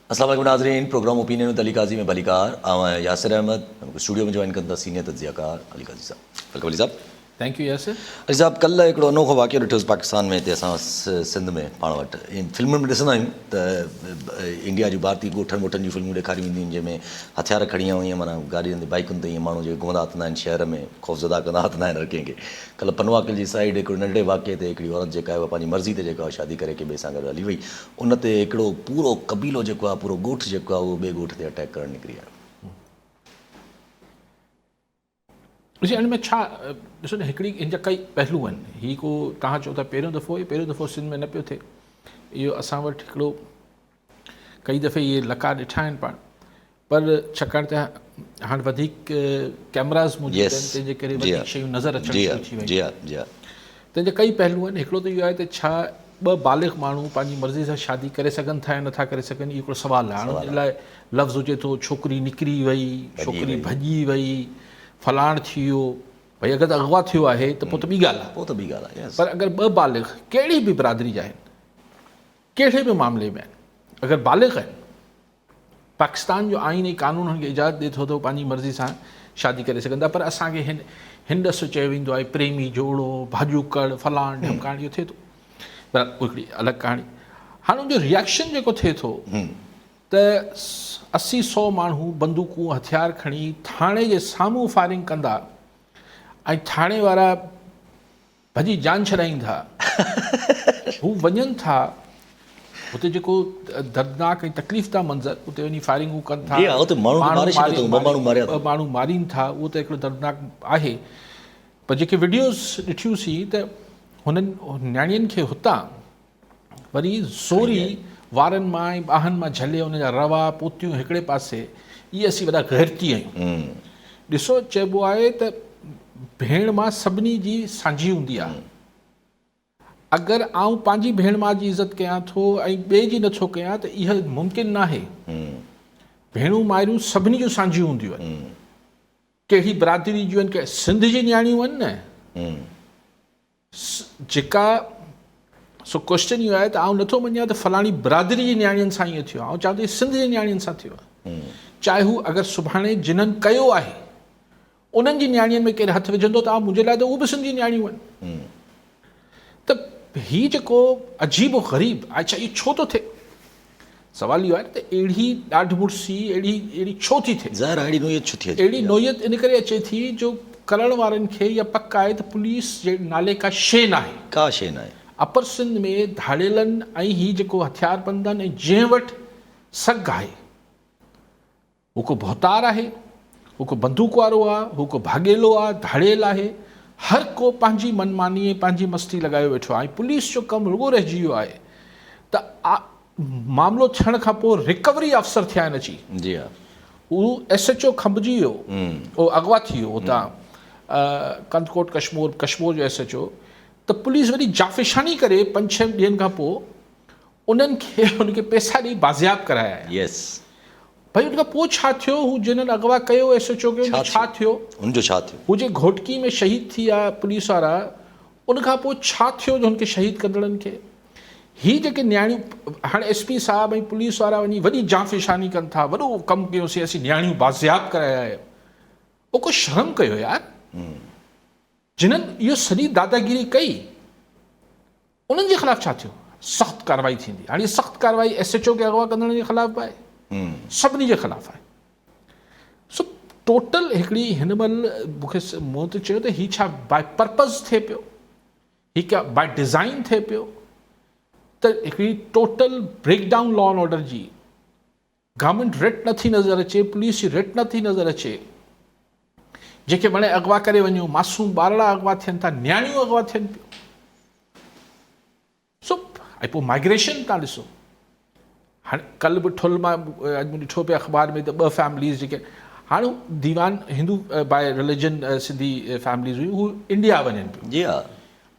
अस्सलाम वालेकुम नाज़रीन, programme opinion with Ali Qazi में बलीकार यासिर अहमद स्टूडियो में जॉइन कंदा सीनियर तज्ज़ियाकार अली काजी साहब। वेलकम अली साहब। Thank you Yasir. अली साहब, कल्ह हिकिड़ो अनोखो वाक़ियो ॾिठोसीं पाकिस्तान में हिते असां सिंध में पाण वटि फिल्मुनि में ॾिसंदा आहियूं त इंडिया जूं भारतीय ॻोठनि वोठनि जूं फिल्मूं ॾेखारी वेंदियूं आहिनि जंहिंमें हथियार खणी ऐं ईअं माना गाॾियुनि ते बाइकुनि ते ईअं माण्हू जेके घुमंदा हथंदा आहिनि शहर में ख़ौफ़ज़दा कंदा हथंदा आहिनि हर कंहिंखे। कल्ह पनवाकिल जी साइड हिकिड़े नंढे वाक़े ते हिकिड़ी औरत जेका आहे उहा पंहिंजी मर्ज़ी ते जेका शादी करे के ॿिए सां गॾु हली वई, उन ते हिकिड़ो पूरो क़बीलो जेको आहे, पूरो ॻोठ जेको आहे, उहो ॿिए ॻोठ ते अटैक करणु निकिरी आयो। ॾिसी हिन में छा ॾिसो न, हिकिड़ी इन जा कई पहलू आहिनि। हीअ को तव्हां चओ था पहिरियों दफ़ो सिंध में न पियो थिए, इहो असां वटि हिकिड़ो कई दफ़े इहे लका ॾिठा आहिनि पाण, पर छाकाणि त हाणे वधीक कैमराज़ मौजूदु आहिनि तंहिंजे करे वधीक शयूं नज़र अचणु शुरू थी वयूं। तंहिंजा कई पहलू आहिनि। हिकिड़ो त इहो आहे त छा ॿ बालिग़ माण्हू पंहिंजी मर्ज़ी सां शादी करे सघनि था या नथा करे सघनि, इहो हिकिड़ो सुवालु आहे। हाणे इन लाइ लफ़्ज़ हुजे थो छोकिरी निकिरी वई, छोकिरी भॼी वई, फलाण थी वियो, भई अगरि त अगवा थियो आहे त पोइ त ॿी ॻाल्हि आहे। पर अगरि ॿ बालिग़ कहिड़ी बि बिरादरी जा आहिनि, कहिड़े बि मामले में आहिनि, अगरि बालिग़ आहिनि, पाकिस्तान जो आइन ऐं कानून हुनखे इजाज़त ॾिए थो त पंहिंजी मर्ज़ी सां शादी करे सघनि था। पर असांखे हिन ॾस चयो वेंदो आहे प्रेमी जोड़ो, भाॼूकड़, फलाण ढमकाण, इहो थिए थो। पर हिकिड़ी अलॻि कहाणी। हाणे उनजो रिएक्शन जेको थिए थो त 80-100 माण्हू बंदूकूं हथियार खणी थाणे जे साम्हूं फायरिंग कंदा ऐं थाणे वारा भॼी जान छॾाईंदा, हू वञनि था हुते जेको दर्दनाक ऐं तकलीफ़दा मंज़र, उते वञी फायरिंगूं कनि था, माण्हू मारीनि था, उहो त हिकिड़ो दर्दनाक आहे। पर जेके वीडियोज़ ॾिठियूंसीं त हुननि न्याणियुनि खे हुतां वरी ज़ोरी वारनि मां ऐं ॿाहनि मां झले हुन जा रवा पोतियूं हिकिड़े पासे, इहे असीं वॾा गैरती आहियूं। ॾिसो, चइबो आहे त भेण मां सभिनी जी सांझी हूंदी आहे। अगरि आउं पंहिंजी भेण मां जी इज़त कयां थो ऐं ॿिए जी नथो कयां त इहा मुमकिन न आहे। भेणूं माइरूं सभिनी जूं सांझियूं हूंदियूं आहिनि, कहिड़ी बिरादरी जूं आहिनि, सिंध जी न्याणियूं आहिनि न जेका। सो क्वेश्चन इहो आहे त आउं नथो मञां त फलाणी बिरादरी जी न्याणियुनि सां ईअं थियो आहे, आउं चवां थो सिंध जी न्याणियुनि सां थियो आहे। चाहे हू अगरि सुभाणे जिन्हनि कयो आहे उन्हनि जी न्याणियुनि में केरु हथु विझंदो त मुंहिंजे लाइ त उहे बि सिंध जी न्याणियूं आहिनि। त हीउ जेको अजीब ग़रीब, अच्छा इहो छो थो थिए? सवाल इहो आहे त अहिड़ी ॾाढ मुड़सी अहिड़ी छो थी थिए? अहिड़ी नोयत इन करे अचे थी जो करण वारनि खे इहा पक आहे त पुलिस जे नाले का शइ न आहे। अपर सिंध में धाड़ेलनि ऐं हीउ जेको हथियारबंदनि ऐं जंहिं वटि सग आहे, हू को भौतार आहे, हू को बंदूक वारो आहे, हू को भाॻेलो आहे, धाड़ेल आहे, हर को पंहिंजी मनमानी पंहिंजी मस्ती लॻायो वेठो आहे। पुलिस जो कमु रुॻो रहिजी वियो आहे त मामिलो थियण खां पोइ रिकवरी अफ़सर थिया आहिनि अची। हू SHO खंभिजी वियो, उहो अगवा थी वियो हुतां कंदकोट कश्मीर जो SHO, त पुलिस वरी जाफ़िशानी करे 5-6 ॾींहंनि खां पोइ उनखे पैसा ॾेई बाज़ियाब कराया। भई उनखां पोइ छा थियो? हू जिन्हनि अगवा कयो SHO खे, छा थियो? हू जे घोटकी में शहीद थी विया पुलिस वारा, उनखां पोइ छा थियो जो हुनखे शहीद कंदड़नि खे? हीअ जेके न्याणियूं हाणे SP साहब ऐं पुलिस वारा वञी वॾी जाफ़िशानी कनि था, वॾो कमु कयोसीं असीं, न्याणियूं बाज़ियाब कराया आहियूं। उहो को शर्म कयो यार? जिन्हनि इहो सॼी दादागिरी कई उन्हनि जे ख़िलाफ़ु छा थियो? सख़्तु कार्रवाई थींदी। हाणे सख़्तु कार्रवाई SHO खे अगवा कंदड़नि जे ख़िलाफ़ु आहे, सभिनी जे ख़िलाफ़ु आहे। सो टोटल हिकिड़ी हिन महिल मूंखे मूं त चयो त हीउ छा बाय पर्पज़ थिए पियो, हीउ क्या बाय डिज़ाइन थिए पियो? त हिकिड़ी total breakdown law and order जी, गवर्नमेंट रेट नथी नज़र अचे, पुलिस जी रेट नथी नज़र अचे, जेके वणे अगवा करे वञूं, मासूम ॿारड़ा अगवा थियनि था, न्याणियूं अगवा थियनि पियूं। सो ऐं पोइ माइग्रेशन तव्हां ॾिसो, हाणे कल्ह बि ठुल मां अॼु ॾिठो पियो अख़बार में त 2 फैमिलीज़ जेके हाणे Diwan Hindu by religion Sindhi families हुयूं, हू इंडिया वञनि पियूं।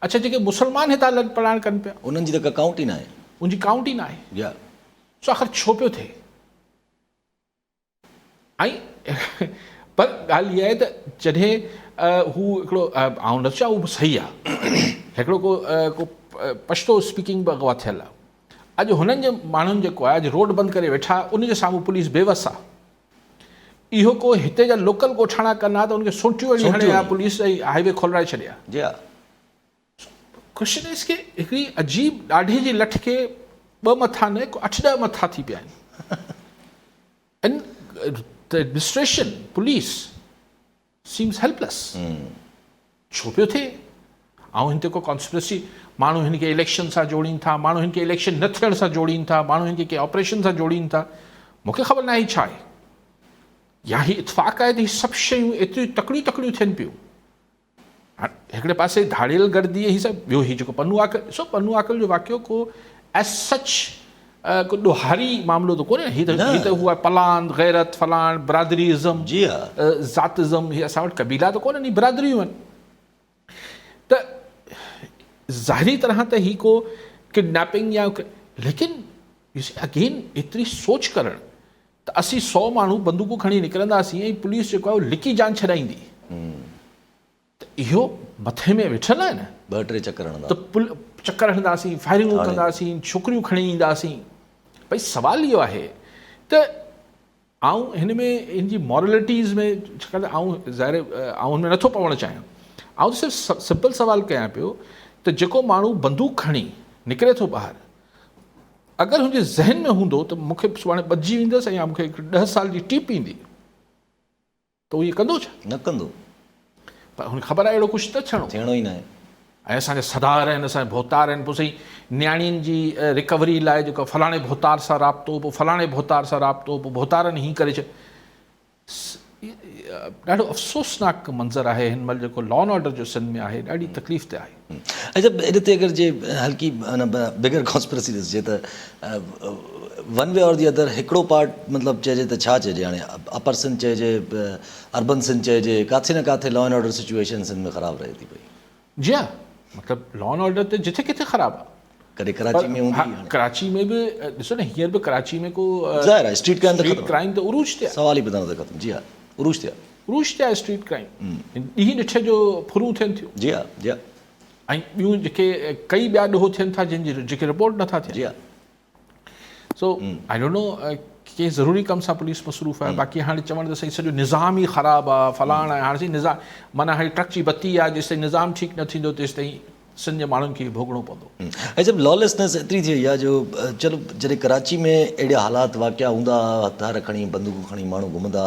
अच्छा, जेके मुस्लमान हितां लॾ पढ़ाइण कनि पिया, उन्हनि जी त काउंट ई न आहे, उनजी काउंट ई न आहे। सो आख़िर छो पियो थिए? ऐं पर ॻाल्हि इहा आहे त जॾहिं हू हिकिड़ो आउं न चवां उहो सही आहे, हिकिड़ो को पश्तो स्पीकिंग बि अगवा थियल आहे। अॼु हुननि जे माण्हुनि जेको आहे अॼु रोड बंदि करे वेठा, उन जे साम्हूं पुलिस बेवस आहे। इहो को हिते जा लोकल ॻोठाणा कनि त उनखे सोटियूं हणी हणे आहे पुलिस ऐं हाईवे खोलाए छॾिया। जी हा। क्वेश्चन इज़ के हिकिड़ी अजीब ॾाढे जी लठ खे 2 मथा न 8-10 मथा थी पिया आहिनि। And the administration police seems helpless. छो पियो थिए? ऐं हिन ते को कॉन्स्पिरेसी, माण्हू हिन खे इलेक्शन सां जोड़ीनि था, माण्हू हिन खे इलेक्शन न थियण सां जोड़ीनि था, माण्हू हिन खे कंहिं ऑपरेशन सां जोड़ीनि था। मूंखे ख़बर न आहे छा आहे, या ही इतफ़ाक़ आहे त हीअ सभु शयूं एतिरियूं तकड़ियूं तकड़ियूं थियनि पियूं। हिकिड़े पासे धाड़ियल गर्दी ही सभु, ॿियो ही जेको पन्नू आकल, ॾिसो पन्नू आकल जो वाक़ियो को एज सच को ॾोहारी मामिलो त कोन्हे। ही त हुआ पलान गैरत फलाण बिरादरीज़म, जी हा, ज़ातिज़म, ही असां वटि कबीला त कोन्हनि, ही बिरादरियूं आहिनि। त ज़ाहिरी तरह त ही को किडनैपिंग या, लेकिन अगेन एतिरी सोच करणु त असीं 100 माण्हू बंदूकूं खणी निकिरंदासीं ऐं पुलिस जेको आहे उहो लिकी जान छॾाईंदी, त इहो मथे में वेठल आहे न। 2-3 चक्कर हणंदा त चक्कर हणंदासीं, फायरिंगूं कंदासीं, छोकिरियूं खणी ईंदासीं। भई सुवाल इहो आहे त आउं हिन में हिन जी मॉरलिटीज़ में, छाकाणि त आउं ज़ाहिर आउं हुन में नथो पवणु चाहियां, आउं सिर्फ़ु सिंपल सुवाल कयां पियो त जेको माण्हू बंदूक खणी निकिरे थो ॿाहिरि, अगरि हुनजे ज़हन में हूंदो त मूंखे सुभाणे ॿधिजी वेंदसि या मूंखे 10 साल जी टीप ईंदी, त उहो इहे कंदो छा? न कंदो। पर हुनखे ख़बर आहे अहिड़ो कुझु त थियणो ई न आहे। ऐं असांजा सदार आहिनि, असांजा भोतार आहिनि, पोइ सही नियाणियुनि जी रिकवरी लाइ जेको फलाणे भोतार सां राब्तो, पोइ फलाणे भोतार सां राब्तो, पोइ भोतारनि हीअं करे छॾ। ॾाढो अफ़सोसनाक मंज़र आहे हिन महिल जेको लॉ एंड ऑर्डर जो सिंध में आहे, ॾाढी तकलीफ़ ते आहे। अच्छा, इन ते अगरि जे हल्की बिगर कॉन्स्पिरेसी ॾिसजे त वन वे और दी अदर हिकिड़ो पार्ट मतिलबु चइजे त छा चइजे, हाणे अपर सिंध चइजे, अर्बन सिंध चइजे, किथे न किथे law and order situation Sindh में ख़राबु रहे थी पई। जी हा, मतिलबु लॉ एंड ऑर्डर त जिथे किथे ख़राबु आहे। कॾहिं कराची में हूंदी, कराची में बि ॾिसो न, हींअर बि कराची में को ज़ाहिर आहे स्ट्रीट क्राइम त उरूज ते आहे। सवाल ई ॿुधण त ख़तमु। जी हा, उरूज ते आहे स्ट्रीट क्राइम। ॾींहं ॾिठे जो फुरूं थियनि थियूं। जी हा, जी हा। ऐं ॿियूं जेके कई ॿिया ॾोह थियनि था जंहिंजी जेके रिपोर्ट नथा थियनि। जी हा। सो आई डोंट नो कंहिं ज़रूरी कम सां पुलिस मसरूफ़ आहे। बाक़ी हाणे चवण त सही सॼो निज़ाम ई ख़राबु आहे, फलाण आहे। हाणे सही निज़ाम माना हाणे ट्रक जी बत्ती आहे, जेसिताईं निज़ाम ठीकु न थींदो तेसिताईं सिंध जे माण्हुनि खे भोगणो पवंदो। ऐं जब लॉलेसनेस एतिरी थी वई आहे जो चलो जॾहिं कराची में अहिड़ा हालात वाक़िया हूंदा, हथियार खणी बंदूकूं खणी माण्हू घुमंदा,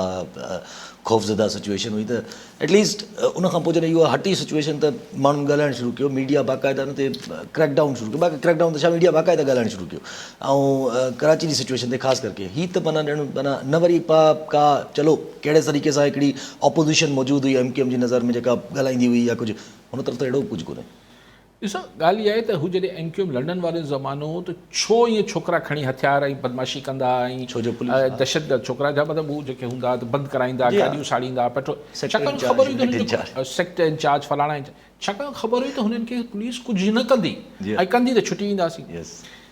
ख़ौफ़ज़दा सिचुएशन हुई, त एटलीस्ट उनखां पोइ जॾहिं इहो हटी सिचुएशन त माण्हुनि ॻाल्हाइणु शुरू कयो, मीडिया बाक़ाइदा हुन ते क्रैकडाउन शुरू कयो। बाक़ी क्रैकडाउन त छा, मीडिया बाक़ाइदा ॻाल्हाइणु शुरू कयो। ऐं कराची जी सिचुएशन ते ख़ासि करके हीअ त माना ॼण माना न वरी का चलो कहिड़े तरीक़े सां हिकिड़ी ऑपोज़िशन मौजूदु हुई MQM जी नज़र में जेका ॻाल्हाईंदी हुई या कुझु, हुन तरफ़ त अहिड़ो कुझु कोन्हे। ॾिसो ॻाल्हि इहा आहे त हू जॾहिं MQM लंडन वारे ज़मानो हो त छो ईअं छोकिरा खणी हथियार ऐं बदमाशी कंदा, ऐं छो जो दहशतगर्द छोकिरा जा मतिलबु हू जेके हूंदा त बंदि कराईंदा, गाॾियूं साड़ींदा, पेट्रोल, छाकाणि ख़बर हुई त सेक्टर इंचार्ज फलाणा इंचार्ज, छाकाणि ख़बर हुई त हुननि खे पुलिस कुझु न कंदी, ऐं कंदी त छुटी ईंदासीं।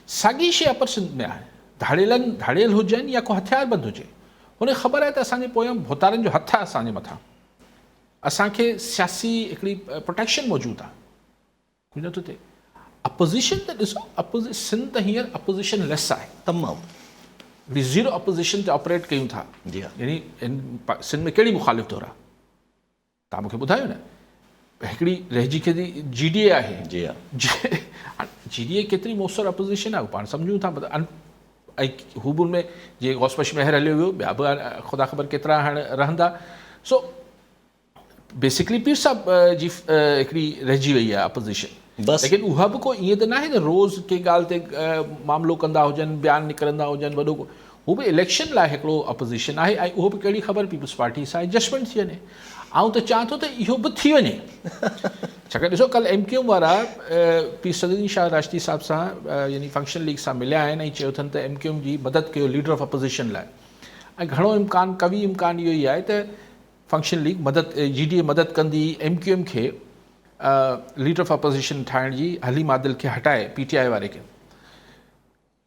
साॻी शइ अपर सिंध में आहे। धाड़ियल हुजनि या को हथियार बंदि हुजे, हुनखे ख़बर आहे त असांजे पोयां भोतारनि जो हथु आहे असांजे मथां, असांखे सियासी हिकिड़ी प्रोटेक्शन मौजूदु आहे, कुझु नथो थिए। अपोज़िशन त ॾिसो, सिंध त हींअर अपोज़िशन लेस आहे तमामु। ज़ीरो अपोज़िशन ते ऑपरेट कयूं था। यानी सिंध में कहिड़ी मुखालिफ़त हो रहा, तव्हां मूंखे ॿुधायो न। हिकिड़ी रहिजी खे GDA आहे। जी हा। GDA केतिरी मुसर अपोज़िशन आहे, पाण सम्झूं था। ऐं हूबुल में जीअं गौसपश महर हलियो वियो, ॿिया बि ख़ुदा ख़बर केतिरा हाणे रहंदा। सो बेसिकली पीर साहब जी हिकिड़ी रहिजी वई आहे अपोज़िशन। लेकिन उहा बि को ईअं त न आहे न रोज़ कंहिं ॻाल्हि ते मामिलो कंदा हुजनि, बयानु निकिरंदा हुजनि वॾो। हू बि इलेक्शन लाइ हिकिड़ो अपोज़िशन आहे, ऐं उहो बि कहिड़ी ख़बर पीपल्स पार्टी सां एडजस्टमेंट थी वञे। ऐं त चाहियां थो त इहो बि थी वञे। छाकाणि ॾिसो कल्ह MQM वारा पीर सदरुद्दीन शाह राशिदी साहिब सां यानी फंक्शन लीग सां मिलिया आहिनि, ऐं चयो अथनि त MQM जी मदद कयो लीडर ऑफ अपोज़िशन लाइ। ऐं घणो इम्कान, कवी इम्कान इहो ई आहे त फंक्शन लीग मदद, GDA मदद कंदी MQM खे लीडर ऑफ अपोज़िशन ठाहिण जी, हलीम आदिल खे हटाए PTI वारे खे।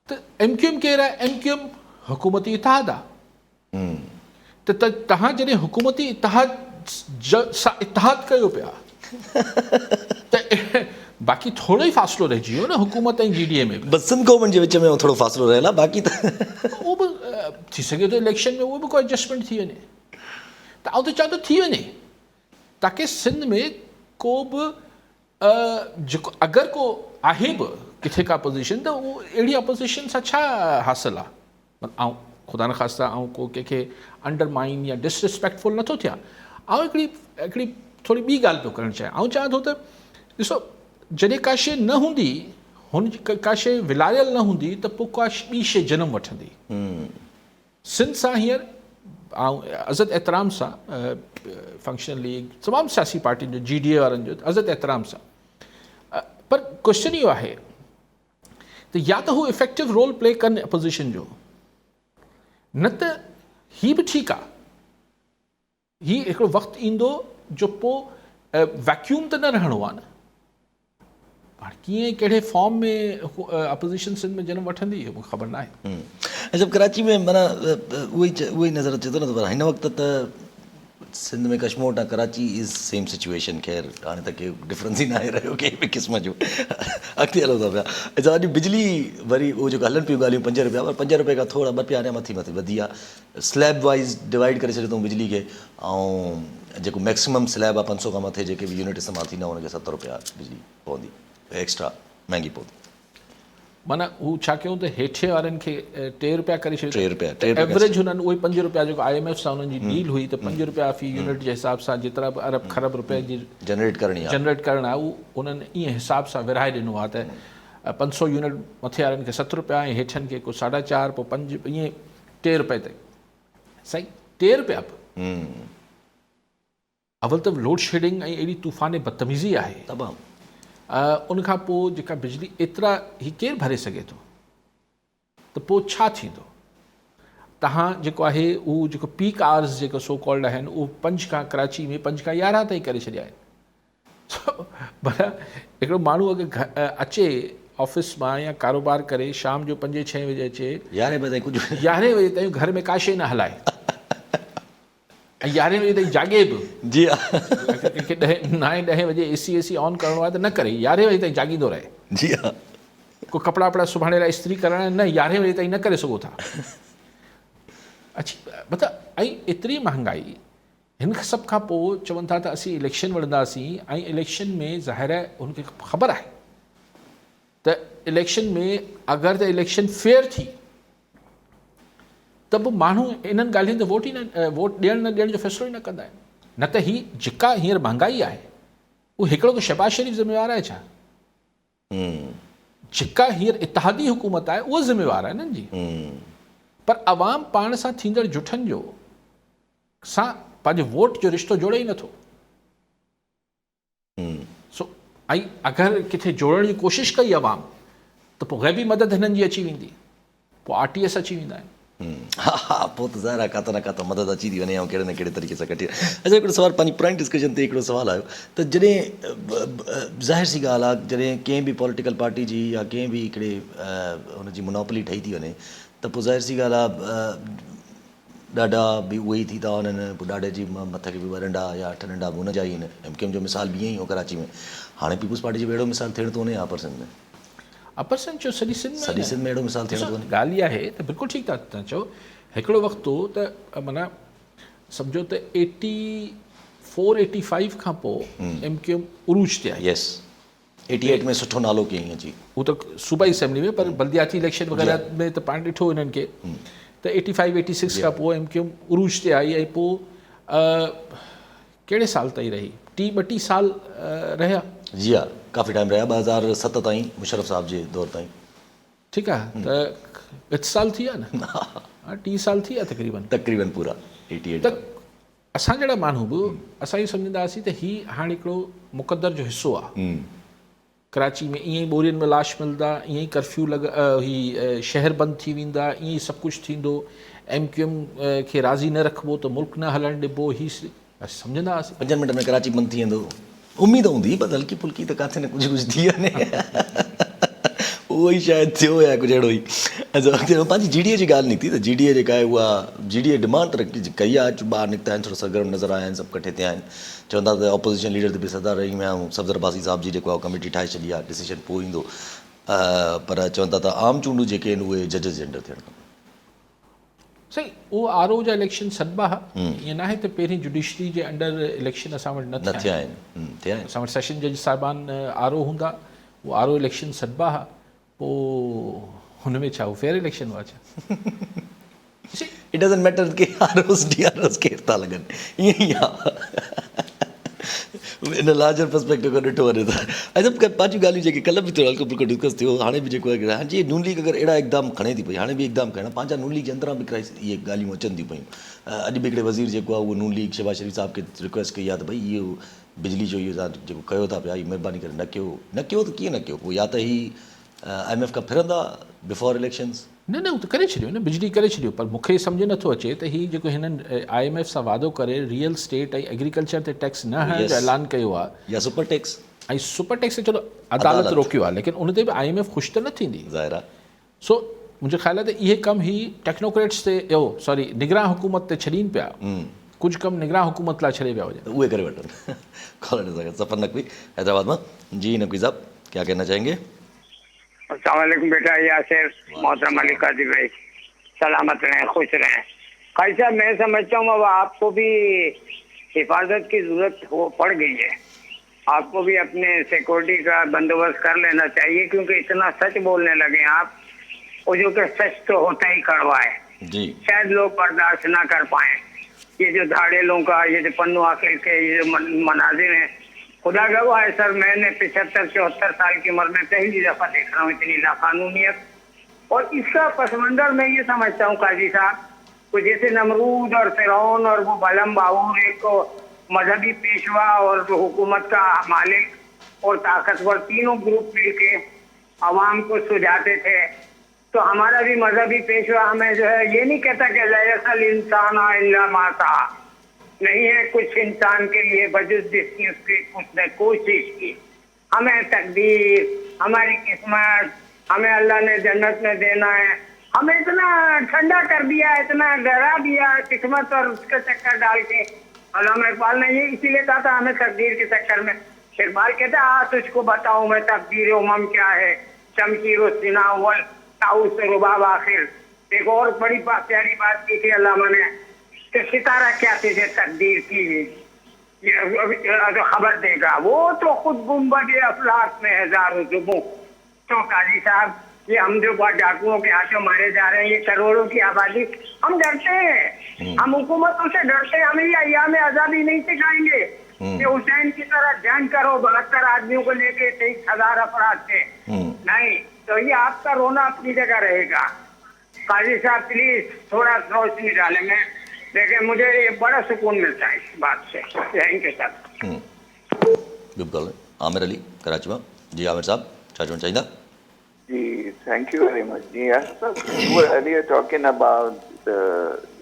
त MQM केरु आहे? MQM हुकूमती इतिहाद आहे। त तव्हां जॾहिं हुकूमती इतिहाद सां इतिहाद कयो पिया त बाक़ी थोरो ई फ़ासिलो रहिजी वियो न हुकूमत ऐं GDA में बस सिंध गवर्नमेंट जे विच में थोरो फ़ासिलो रहियल आहे, बाक़ी त उहो बि थी सघे थो इलेक्शन में उहो बि को एडजस्टमेंट थी वञे, त आउं त चवां थो थी वञे, ताकी सिंध में को बि जेको अगरि को आहे बि किथे का पोज़ीशन, त उहो अहिड़ी अपोज़िशन सां छा हासिलु आहे। ऐं ख़ुदा न ख़ास्ता ऐं को कंहिंखे अंडरमाइन या डिसरिस्पेक्टफुल नथो थिया। ऐं हिकिड़ी थोरी ॿी ॻाल्हि पियो करणु चाहियां। ऐं चाहियां थो त ॾिसो, जॾहिं का शइ न हूंदी, हुनजी का शइ विलारियल न हूंदी, त पोइ का ॿी शइ जनम वठंदी। सिंध सां हींअर ऐं अज़त एहतराम सां फंक्शनल लीग तमामु सियासी पार्टियुनि जो GDA वारनि जो अज़त एहतराम सां, पर क्वेश्चन इहो आहे त या त हू इफेक्टिव रोल प्ले कनि अपोज़िशन जो, न त ही बि ठीकु आहे, ही हिकिड़ो वक़्तु ईंदो जो पोइ वैक्यूम त न रहणो आहे न। हाणे कीअं कहिड़े फॉर्म में अपोज़िशन सिंध में जनम वठंदी इहो मूंखे ख़बर न आहे। जब कराची में माना उहो ई नज़र अचे थो न, पर हिन वक़्तु त सिंध में कश्मीर ऐं कराची इज़ सेम सिचुएशन। ख़ैर हाणे त के डिफरेंस ई न आहे रहियो कंहिं बि क़िस्म जो, अॻिते हलो था पिया। अच्छा, अॼु बिजली वरी उहो जेको हलनि पियूं ॻाल्हियूं 5 रुपया, पर 5 रुपए खां थोरा 2 रुपया अञा मथे वधी आहे। स्लैब वाइज़ डिवाइड करे छॾियो अथऊं बिजली खे, ऐं जेको मैक्सिमम स्लैब आहे 500 खां मथे जेके बि यूनिट इस्तेमालु थींदा हुनखे 70 रुपया बिजली पवंदी, एक्स्ट्रा महांगी पवंदी। माना हू छा कयूं त हेठि वारनि खे 3 रुपया करे छॾियो, 3 रुपया एवरेज हुननि उहे 5 रुपया जेको IMF सां हुननि जी डील हुई, त 5 रुपया फी यूनिट जे हिसाब सां जेतिरा बि अरब खरब रुपए जी जनरेट करिणी आहे उहो उन्हनि ईअं हिसाब सां विरहाए ॾिनो आहे त 500 यूनिट मथे वारनि खे 7 रुपया ऐं हेठनि खे को 4.5 पोइ 5 ईअं 3 रुपए ताईं। साईं 3 रुपया बि अवल त लोड शेडिंग ऐं अहिड़ी तूफ़ान बदतमीज़ी आहे तमामु। उनखां पोइ जेका बिजली एतिरा ही केरु भरे सघे थो, त पोइ छा थींदो। तव्हां जेको आहे उहो जेको पीक आवर्स जेको सो कॉल्ड आहिनि, उहो 5 खां कराची में 5 खां 11 ताईं करे छॾिया आहिनि। भला हिकिड़ो माण्हू अगरि अचे ऑफिस मां या कारोबार करे शाम जो 5-6 बजे अचे, 11 बजे ताईं कुझु 11 बजे ताईं घर में का शइ न हलाए, ऐं 11 बजे ताईं जागे बि। जी कंहिंखे 9-10 बजे AC ऑन करिणो आहे त न करे, 11 बजे ताईं जागींदो रहे। जी हा, को कपिड़ा वपड़ा सुभाणे लाइ इस्त्री करणा न, 11 बजे ताईं न करे सघो था। अच्छा, मतिलबु ऐं एतिरी महांगाई, हिन सभ खां पोइ चवनि था त असीं इलेक्शन वठंदासीं, ऐं इलेक्शन में ज़ाहिर आहे हुनखे ख़बर आहे त इलेक्शन में अगरि त इलेक्शन फेयर थी त बि माण्हू इन्हनि ॻाल्हियुनि ते वोट ॾियण न ॾियण जो फ़ैसिलो ई न कंदा आहिनि। न त ही जेका हींअर महांगाई आहे उहो हिकिड़ो को शहबाज शरीफ़ ज़िम्मेवारु आहे छा? जेका हींअर इतिहादी हुकूमत आहे उहा ज़िम्मेवारु आहे इन्हनि जी, पर अवाम पाण सां थींदड़ जुठनि जो सां पंहिंजे वोट जो रिश्तो जोड़े ई नथो। सो ऐं अगरि किथे जोड़ण जी कोशिशि कई अवाम, त पोइ ग़ैबी मदद हिननि जी अची वेंदी, पोइ RTS अची वेंदा आहिनि। हा, पोइ त ज़ाहिर आहे काथा न काथा मदद अची थी वञे, ऐं कहिड़े न कहिड़े तरीक़े सां कटी। अच्छा, हिकिड़ो सवाल पंहिंजी पुराणी डिस्कशन ते हिकिड़ो सवाल आयो त जॾहिं ज़ाहिर सी ॻाल्हि आहे जॾहिं कंहिं बि पॉलिटिकल पार्टी जी या कंहिं बि हिकिड़े हुनजी मोनोपली ठही थी वञे, त पोइ ज़ाहिर सी ॻाल्हि आहे ॾाढा बि उहे ई थी था वञनि, पोइ ॾाढे जी मथां बि 2 नंढा या 8 नंढा बि हुनजा ई आहिनि। MQM जो मिसाल बि ईअं ई हो कराची में, हाणे पीपुल्स पार्टी जो अहिड़ो मिसाल थियण थो वञे अपर सिंध में, अपर सिंध जो सॼी सिंध में अहिड़ो मिसाल थियण थो वञे। ॻाल्हि इहा आहे त बिल्कुलु ठीकु था तव्हां चओ। हिकिड़ो वक़्तु हो त माना सम्झो त 84-85 खां पोइ MQM उरूज ते आई। 88 में सुठो नालो कयईं अची, हू त सूबाई असेंबली में, पर बल्दियाती इलेक्शन वग़ैरह में त पाण ॾिठो हिननि खे, त 85-86 खां पोइ MQM उरूज ते आई। ऐं पोइ कहिड़े साल ताईं रही? 30-32 साल रहिया। जी हा, काफ़ी टाइम रहिया, 2007 ताईं मुशर्रफ साहब जे दौर ताईं। ठीकु आहे, त 8 साल थी विया न, 30 साल थी विया तक़रीबन पूरा 88। त असां जहिड़ा माण्हू बि असां इहो सम्झंदासीं त हीउ हाणे हिकिड़ो मुक़दर जो हिसो आहे। कराची में ईअं ई ॿोरियुनि में लाश मिलंदा, ईअं ई कर्फ्यू ही शहर बंदि थी वेंदा, ईअं ई सभु कुझु थींदो, MQM खे राज़ी न रखिबो त मुल्क न हलणु ॾिबो, ही सम्झंदा हुआसीं। 5 मिंट में कराची बंदि थी वेंदो, उमेद हूंदी, बस हल्की फुल्की त किथे न कुझु थी वञे। उहो ई शायदि थियो या कुझु अहिड़ो ई। अॻिते पंहिंजी GDA जी ॻाल्हि निकिती त GDA जेका आहे उहा GDA डिमांड तरक़ी कई आहे। अॼु ॿार निकिता आहिनि, थोरा सरगर्म नज़र आया आहिनि, सभु कठे थिया आहिनि। चवंदा त ऑपोज़िशन लीडर ते बि सरदार रहीम ऐं सफदर अब्बासी साहिब जी जेको आहे कमेटी ठाहे छॾी आहे, डिसीजन पोइ ईंदो। पर चवंदा त आम चूंडूं जेके आहिनि उहे जज जे अंडर थियणु खपनि। सही, उहो RO जा इलेक्शन सॾिबा हुआ, ईअं न आहे त पहिरीं जुडिशरी जे अंडर इलेक्शन असां वटि न थिया आहिनि। थिया आहिनि। असां वटि सेशन जज साहिबान RO हूंदा, उहो RO इलेक्शन सॾिबा हुआ, पोइ हुन में छा उहो फेयर इलेक्शन हुआ छा? इट डज़न्ट मैटर कि ROs DROs केरु था लॻनि, ईअं ई आहे। इन लार्जर पर्सपेक्टिव खां ॾिठो वञे त अच्छा पंहिंजूं ॻाल्हियूं जेके कल्ह बि थोरो हल्को फुल्को डिस्कस थियो, हाणे बि जेको आहे हाणे जीअं नून लीग अगरि अहिड़ा इक़दाम खणे थी पई, हाणे बि इक़दाम खणणु पंहिंजा नून लीग जे अंदरां बि क्राइसिस इहे ॻाल्हियूं अचनि थियूं पयूं। अॼु बि हिकिड़े वज़ीर जेको आहे उहो नून लीग शहबाज शरीफ़ साहिब खे रिक्वेस्ट कई आहे त भई इहो बिजली जो इहो जेको कयो था पिया, इहो महिरबानी करे न कयो त कीअं न कयो, पोइ या त ही IMF खां फिरंदा बिफोर इलेक्शंस। न हू त करे छॾियो न, बिजली करे छॾियो, पर मूंखे सम्झ नथो अचे त हीउ जेको हिननि IMF सां वादो करे रियल स्टेट ऐं एग्रीकल्चर ते टैक्स न हणण जो ऐलान कयो आहे, या सुपर टैक्स, ऐं सुपर टैक्स चलो अदालत रोकियो आहे, लेकिन उन ते बि IMF ख़ुशि त न थींदी ज़ाहिर आहे। सो मुंहिंजो ख़्यालु आहे त इहे कम ही टेक्नोक्रेट्स ते निगरान हुकूमत ते छॾीनि पिया, कुझु कम निगरान हुकूमत लाइ छॾे पिया हुजनि, उहे करे वठनि। कॉलर सफ़र नकवी हैदराबाद मां। जी नकवी साहब क्या कहना चाहेंगे? अस्सलाम वालेकुम बेटा यासिर, मोहतरम अली कादिर भाई, सलामत रहें, खुश रहें। भाई साहब मैं समझता हूँ अब आपको भी हिफाजत की ज़रूरत पड़ गई है, आपको भी अपने सिक्योरिटी का बंदोबस्त कर लेना चाहिए, क्योंकि इतना सच बोलने लगे आप, और जो कि सच तो होता ही कड़वा है जी, शायद लोग बर्दाश्त ना कर पाए। ये जो धाड़ेलों का, ये जो पन्नू आखिर के ये जो मनाजिर हैं, खुदा गवाह है सर, मैंने 75-74 साल की उम्र में पहली दफा देख रहा हूँ इतनी लाकानूनियत। और इसका पस मंजर मैं ये समझता हूँ काजी साहब, तो जैसे नमरूद और फिरौन और वो बलम बाऊर एक मजहबी पेशवा और जो हुकूमत का मालिक और ताकतवर तीनों ग्रुप मिलके आवाम को सुझाते थे, तो हमारा भी मजहबी पेशवा हमें जो है ये नहीं कहता कि लयसल इंसान इल्ला मा सआ, नहीं है कुछ इंसान के लिए बजुज जिसकी उसकी उसने कोशिश की। हमें तकदीर, हमारी किस्मत, हमें अल्लाह ने जन्नत में देना है, हमें इतना ठंडा कर दिया, इतना डरा दिया किस्मत और उसके चक्कर डाल के। अल्लामा इकबाल ने ये इसीलिए कहा था हमें तकदीर के चक्कर में। इकबाल कहता आ तुझको बताऊं मैं तकदीर उमम क्या है, शमशीर सिना वल ताउस रुबाब आखिर। एक और बड़ी प्यारी बात की थी अल्लामा ने कि सितारा क्या तुझे तकदीर की खबर देगा, वो तो खुद गुंबद अफलाक में हजारों जुबों। तो काजी साहब ये हम जो डाकुओं के हाथों मारे जा रहे हैं, ये करोड़ों की आबादी, हम डरते हैं, हम हुकूमतों से डरते हैं, हमें ये अय्याम आजादी नहीं सिखाएंगे कि हुसैन की तरह जंग करो 72 आदमियों को लेके 23,000 अफराद थे, नहीं। तो ये आपका रोना अपनी जगह रहेगा। काजी साहब प्लीज थोड़ा रोशनी डालें, मैं देखें मुझे ये बड़ा सुकून मिलता है इस बात से। Thank U sir. बिल्कुल। आमिर अली कराची में। जी आमिर साहब छा चवणु चाहींदा? जी थैंक यू वेरी मच। जी sir, you were earlier talking about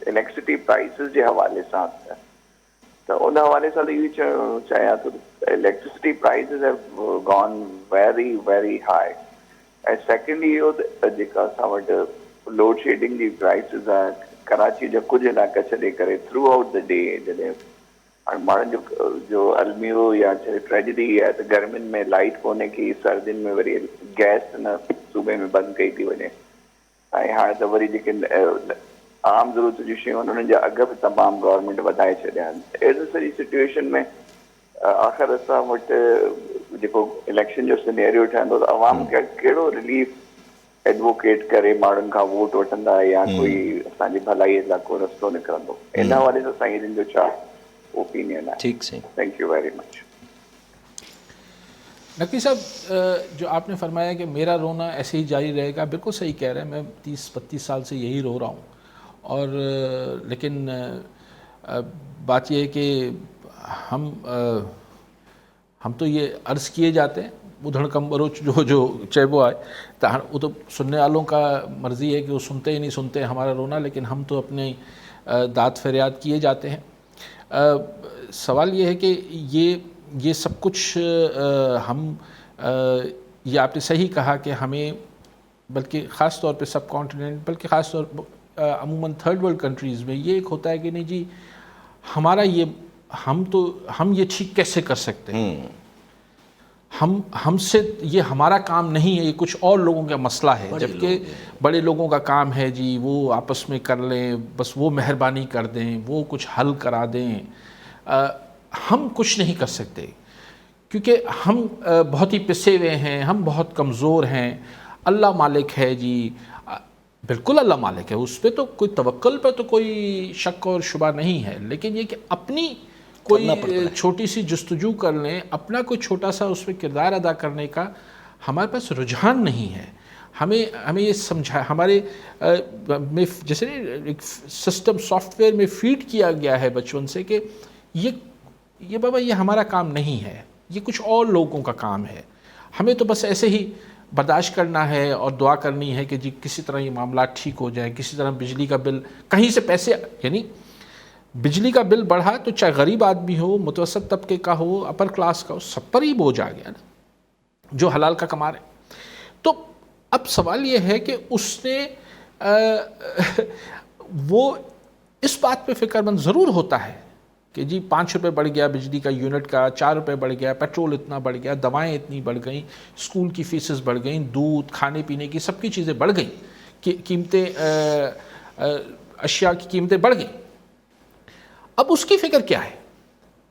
electricity prices जे हवाले सां, त उन हवाले सां इहो चाहियां थो electricity prices have gone very very high. ऐं सेकेंडली इहो जेका असां वटि लोड शेडिंग जी प्राइसिस आहे कराची जा कुझु इलाइक़ा छॾे करे थ्रू आउट द डे, जॾहिं हाणे माण्हुनि जो अलमीरो या ट्रेजिडी आहे त गर्मियुनि में लाइट कोन्हे की, सर्दियुनि में वरी गैस न सूबे में बंदि कई थी वञे, ऐं हाणे त वरी जेके आम ज़रूरत जूं शयूं आहिनि उन्हनि जा अघ बि तमामु गवर्नमेंट वधाए छॾिया आहिनि। अहिड़ी सॼी सिचुएशन में आख़िर असां वटि जेको इलेक्शन जो सिनेरियो ठहंदो त अवाम खे कहिड़ो रिलीफ एडवोकेट करे माण्हुनि खां वोट वठंदा या कोई असांजी भलाईअ लाइ को रस्तो निकिरंदो, इन हवाले सां साईं जिन जो छा ओपिनियन है? ठीक सही। Thank you very much. Naqvi साहब, जो आपने फरमाया कि मेरा रोना ऐसे ही जारी रहेगा, बिल्कुल सही कह रहे हैं। मैं 30-32 साल से यही रो रहा हूँ, और लेकिन बात यह है कि हम तो ये अर्ज़ किए जाते हैं, ॿुधण कम बरोच जो चइबो आहे, त हाणे वो तो सुनने वालों का मर्ज़ी है कि वो सुनते ही नहीं सुनते हमारा रोना, लेकिन हम तो अपने दाद फरियाद किए जाते हैं। सवाल ये है कि ये सब कुछ ये आपने सही कहा कि हमें بلکہ خاص طور پہ سب کانٹیننٹ، بلکہ خاص طور پر عموماً تھرڈ ورلڈ کنٹریز میں یہ ایک ہوتا ہے کہ نہیں جی ہمارا یہ ہم یہ ٹھیک کیسے کر سکتے ہیں، ہم سے یہ ہمارا کام نہیں ہے، یہ کچھ اور لوگوں کا مسئلہ ہے، جبکہ بڑے لوگوں کا کام ہے جی وہ آپس میں کر لیں، بس وہ مہربانی کر دیں، وہ کچھ حل کرا دیں، ہم کچھ نہیں کر سکتے کیونکہ ہم بہت ہی پسے ہوئے ہیں، ہم بہت کمزور ہیں، اللہ مالک ہے جی، بالکل اللہ مالک ہے، اس پہ تو کوئی توکل پہ تو کوئی شک اور شبہ نہیں ہے، لیکن یہ کہ اپنی کوئی چھوٹی سی جستجو کر لیں، اپنا کوئی چھوٹا سا اس پہ کردار ادا کرنے کا ہمارے پاس رجحان نہیں ہے۔ ہمیں یہ سمجھا ہمارے میں جیسے ایک سسٹم سافٹ ویئر میں فیڈ کیا گیا ہے بچپن سے کہ یہ بابا یہ ہمارا کام نہیں ہے، یہ کچھ اور لوگوں کا کام ہے، ہمیں تو بس ایسے ہی برداشت کرنا ہے اور دعا کرنی ہے کہ جی کسی طرح یہ معاملات ٹھیک ہو جائے، کسی طرح بجلی کا بل کہیں سے پیسے، یعنی بجلی کا بل بڑھا تو چاہے غریب آدمی ہو، متوسط طبقے کا ہو، اپر کلاس کا ہو، سب پر ہی بوجھ آ گیا نا جو حلال کا کما رہے۔ تو اب سوال یہ ہے کہ اس نے وہ اس بات پہ فکر مند ضرور ہوتا ہے کہ جی 5 روپے بڑھ گیا بجلی کا یونٹ کا، 4 روپے بڑھ گیا، پیٹرول اتنا بڑھ گیا، دوائیں اتنی بڑھ گئیں، اسکول کی فیسز بڑھ گئیں، دودھ کھانے پینے کی سب کی چیزیں بڑھ گئیں، قیمتیں اشیاء کی قیمتیں بڑھ گئیں۔ اب اس کی فکر کیا ہے،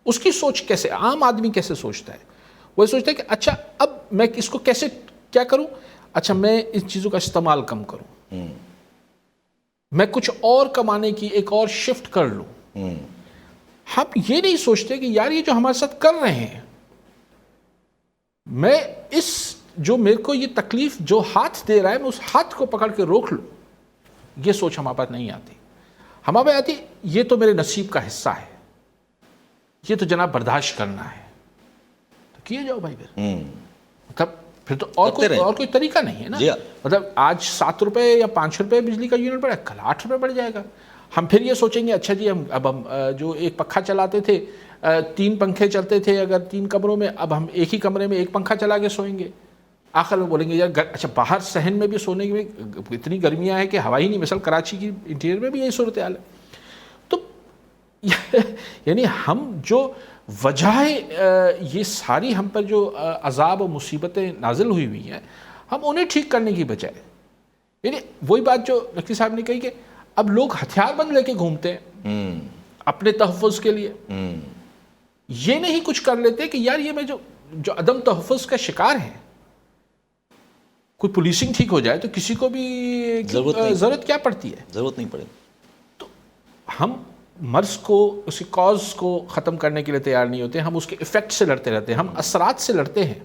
اس کی سوچ کیسے، عام آدمی کیسے سوچتا ہے؟ وہ سوچتا ہے کہ اچھا اب میں اس کو کیسے کیا کروں، اچھا میں اس چیزوں کا استعمال کم کروں، میں کچھ اور کمانے کی ایک اور شفٹ کر لوں۔ ہم یہ نہیں سوچتے کہ یار یہ جو ہمارے ساتھ کر رہے ہیں، میں اس جو میرے کو یہ تکلیف جو ہاتھ دے رہا ہے میں اس ہاتھ کو پکڑ کے روک لوں۔ یہ سوچ ہمارے پاس نہیں آتی، ہمارے پاس آتی یہ تو میرے نصیب کا حصہ ہے، یہ تو جناب برداشت کرنا ہے، تو کیے جاؤ بھائی، پھر تو اور کوئی طریقہ نہیں ہے نا۔ مطلب آج 7 روپے یا 5 روپے بجلی کا یونٹ بڑھا، کل 8 روپے بڑھ جائے گا، ہم پھر یہ سوچیں گے اچھا جی ہم جو ایک پنکھا چلاتے تھے، 3 پنکھے چلتے تھے اگر 3 کمروں میں، اب ہم ایک ہی کمرے میں ایک پنکھا چلا کے سوئیں گے، آخر میں بولیں گے یار اچھا باہر صحن میں بھی سونے میں اتنی گرمیاں ہیں کہ ہوا ہی نہیں، مثلا کراچی کی انٹیریئر میں بھی یہی صورتحال ہے۔ تو یعنی ہم جو وجہ یہ ساری ہم پر جو عذاب و مصیبتیں نازل ہوئی ہیں، ہم انہیں ٹھیک کرنے کی بجائے، یعنی وہی بات جو نقوی صاحب نے کہی کہ اب لوگ ہتھیار بند لے کے گھومتے ہیں اپنے تحفظ کے لیے، یہ نہیں کچھ کر لیتے کہ یار یہ میں جو عدم تحفظ کا شکار ہیں، کوئی پولیسنگ ٹھیک ہو جائے تو کسی کو بھی ضرورت کیا پڑتی ہے، ضرورت نہیں پڑے۔ تو ہم مرض کو، اس کی کاز کو ختم کرنے کے لیے تیار نہیں ہوتے، ہم اس کے ایفیکٹ سے لڑتے رہتے ہیں، ہم اثرات سے لڑتے ہیں،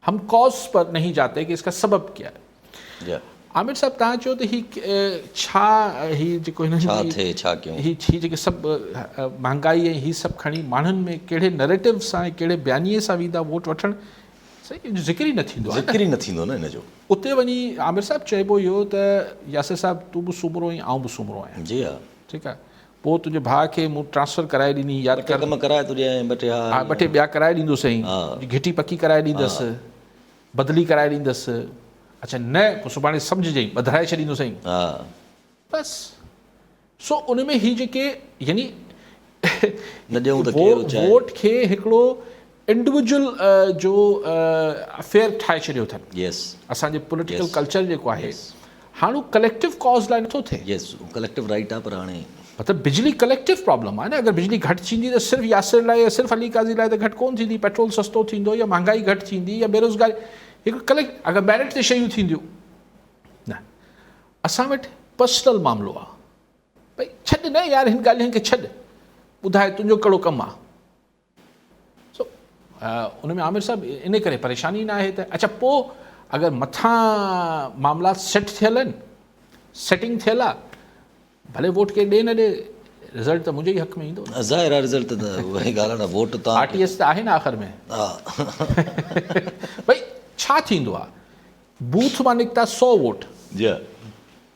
ہم کاز پر نہیں جاتے کہ اس کا سبب کیا ہے۔ عامر صاحب تاں چو تو ہی چھا ہی کوئی نہ چھا کیوں ہی سب مہنگائی ہے، ہی سب کھڑی ماण्हुनि में कहिड़े नैरेटिव सां कहिड़े बयानीअ सां वेंदा वोट वठण، ذکر ई न थींदो आहे, ذکر ई न थींदो न हिन जो। उते वञी आमिर साहब चइबो इहो त यासिर साहब तूं बि सूमरो आहीं, आउं बि सूमरो आहियां, जी हा, ठीकु आहे, पोइ तुंहिंजे भाउ खे मूं ट्रांसफर कराए ॾिनी, यादि कर कम कराए तुंहिंजे 2 ॿिया कराए ॾींदुसि, घिटी पकी कराए ॾींदसि, बदिली कराए ॾींदसि, अच्छा न पोइ सुभाणे सम्झ ॿधाए छॾींदुसि, बसि। सो उन में ही जेके यानी वोट खे हिकिड़ो इंडिविजुअल जो अफेयर ठाहे छॾियो अथनि। असांजे पॉलिटिकल कल्चर जेको आहे हाणे कलेक्टिव कॉज़ लाइ नथो थिए, कलेक्टिव राइट आहे, पर हाणे मतिलबु बिजली कलेक्टिव प्रॉब्लम आहे न। अगरि बिजली घटि थींदी त सिर्फ़ु यासिर लाइ या सिर्फ़ु अली काज़ी लाइ त घटि कोन थींदी, पेट्रोल सस्तो थींदो या महांगाई घटि थींदी या बेरोज़गारी, हिकु अगरि मेरिट ते शयूं थींदियूं न। असां वटि पर्सनल मामिलो आहे, भई छॾ न यार हिन ॻाल्हियुनि खे छॾ, ॿुधाए तुंहिंजो कहिड़ो कमु आहे। सो उन में आमिर साहब इन करे परेशानी न आहे त अच्छा पोइ अगरि मथां मामला सेट थियल आहिनि, सेटिंग थियल आहे, भले वोट के ॾे न ॾे, रिज़ल्ट त मुंहिंजे ई हक़ में ईंदो। ज़ाहिर आहे रिज़ल्ट त वही ॻाल्हि आहे न, वोट त RTS त आहे न आख़िर में। भई छा थींदो आहे, बूथ मां निकिता 100 वोट,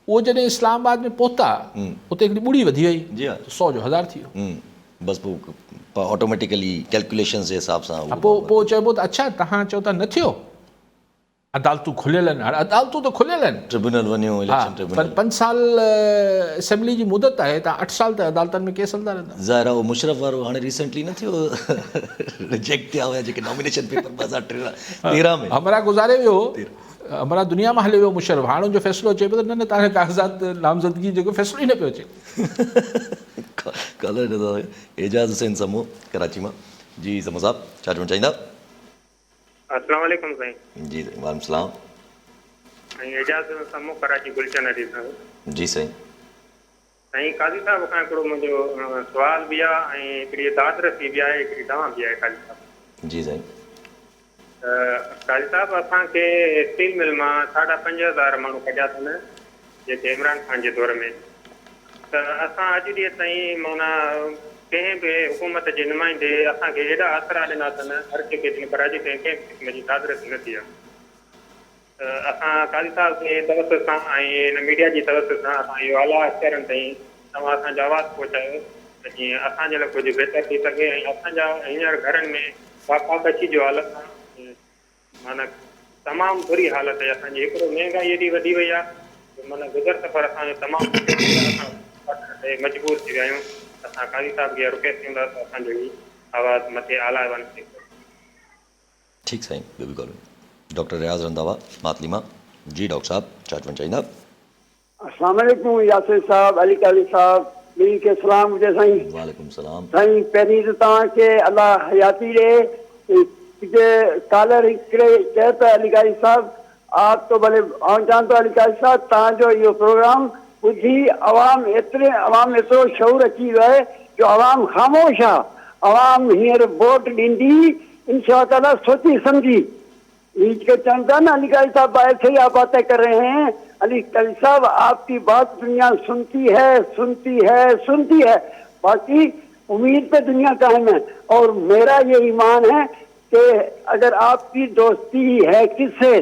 उहो जॾहिं इस्लामाबाद में पहुता उते हिकिड़ी ॿुड़ी वधी वई, 100 जो 1000 थी वियो, बसि पोइ ऑटोमेटिकली कैलकुलेशन जे हिसाब सां पोइ चइबो त अच्छा तव्हां चओ था न थियो, अदालतूं खुलियल आहिनि, हाणे अदालतूं त खुलियल आहिनि, ट्रिब्यूनल वञो, हा, इलेक्शन पर ट्रिब्यूनल। 5 साल असेंबली जी मुदत आहे, तव्हां 8 साल त अदालतनि में केस हलंदा रहंदा। ज़ाहिर आहे उहो मुशरफ वारो हाणे रिसेंटली न थियो, रिजेक्ट थिया हुया जेके नॉमिनेशन पेपर 2013 में। हमरा गुज़ारे वियो, हमरा दुनिया मां हली वियो मुशरफ, हाणे हुनजो फ़ैसिलो अचे पियो त न न तव्हांखे काग़ज़ात नामज़दगी जेको फ़ैसिलो ई न पियो अचे। कल्ह ॾिठो एजाज़ हुसैन समूह कराची मां। जी समूह साहब छा चवणु चाहींदा? अस्सलाम वालेकुम साईं। जी वालेकुम सलाम। साईं एजाज़ समूह कराची गुलशन अली साहब। जी साईं। साईं काज़ी साहब खां हिकिड़ो मुंहिंजो सुवाल बि आहे ऐं हिकिड़ी दादरसी बि आहे, हिकिड़ी तव्हां बि आहे काज़ी साहब। जी साईं। काज़ी साहब असांखे स्टील मिल मां 5,500 माण्हू कढिया अथनि जेके इमरान ख़ान जे दौर में, त असां अॼु ॾींहं ताईं माना कंहिं बि हुकूमत जे नुमाइंदे असांखे हेॾा आसरा ॾिना अथनि, हर कंहिंखे दिन कराची ताईं कंहिं क़िस्म जी दादरसी न थी आहे। असां काज़ी साहब जे तवसत सां ऐं हिन मीडिया जी तवसत सां असां इहो आला अख़रनि ताईं तव्हां असांजो आवाज़ु पहुचायो त जीअं असांजे लाइ कुझु बहितर थी सघे, ऐं असांजा हींअर घरनि में पापाकशी जो हालत आहे, माना तमामु बुरी हालत आहे असांजी। हिकिड़ो महांगाई एॾी वधी वई आहे, माना गुज़र सफ़र असांजो तमामु मजबूर थी विया आहियूं। असां काज़ी साहब खे रिक्वेस्ट कंदा त असांजो ई आवाज़ु मथे आला वञे। ठीकु साईं, ॿियो बि कॉल डॉक्टर रियाज़ रंधावा मातलीमा। जी डॉक्टर साहब छा चवणु चाहींदा? अस्सलाम वालेकुम यासिर साहब, अली काली साहब, ॿिन्ही खे सलाम हुजे साईं। वालेकुम सलाम। साईं पहिरीं त तव्हांखे अलाह हयाती ॾे। कॉलर हिकिड़े चए त अली काली साहब आप तो भले आउं चवां थो अली काली साहब तव्हांजो इहो प्रोग्राम ॿुधी अवाम एतिरो शऊर अची वियो आहे जो अवाम ख़ामोश आहे। अवाम हींअर वोट ॾींदी इंशा ताला सोची समझी। चवनि था ना अली काली साहब ऐसे ही आप बातें कर रहे हैं। अली काली साहब आपकी बात दुनिया सुनती है, बाकी उम्मीद पे दुनिया कायम है। और मेरा ये ईमान है कि अगर आपकी दोस्ती है किससे,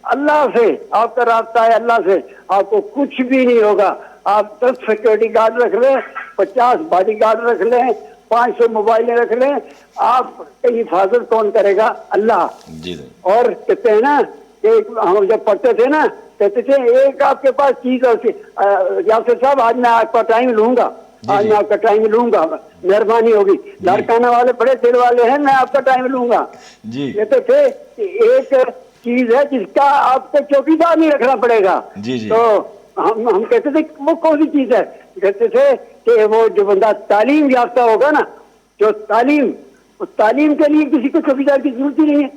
अल्लाह से, आपका रास्ता है अल्लाह से, आपको कुछ भी नहीं होगा। आप 10 सिक्योरिटी गार्ड रख लें, 50 बॉडी गार्ड रख लें, 500 मोबाइलें रख लें, आपकी हिफाजत कौन करेगा? अल्लाह। जी और कहते हैं ना कि हम जब पढ़ते थे ना कहते थे एक आपके पास चीज होती, यासिर साहब आज मैं आपका टाइम लूंगा, आज मैं आपका टाइम लूंगा, मेहरबानी होगी। लाड़काना वाले बड़े दिल वाले हैं, मैं आपका टाइम लूंगा जी। कहते थे कि एक चीज है जिसका आपको चौकीदार नहीं रखना पड़ेगा। जी जी। तो हम कहते थे वो कौन सी चीज है? कहते थे कि वो जो बंदा तालीम याफ्ता होगा ना, जो तालीम के लिए किसी को चौकीदार की जरूरत ही नहीं है।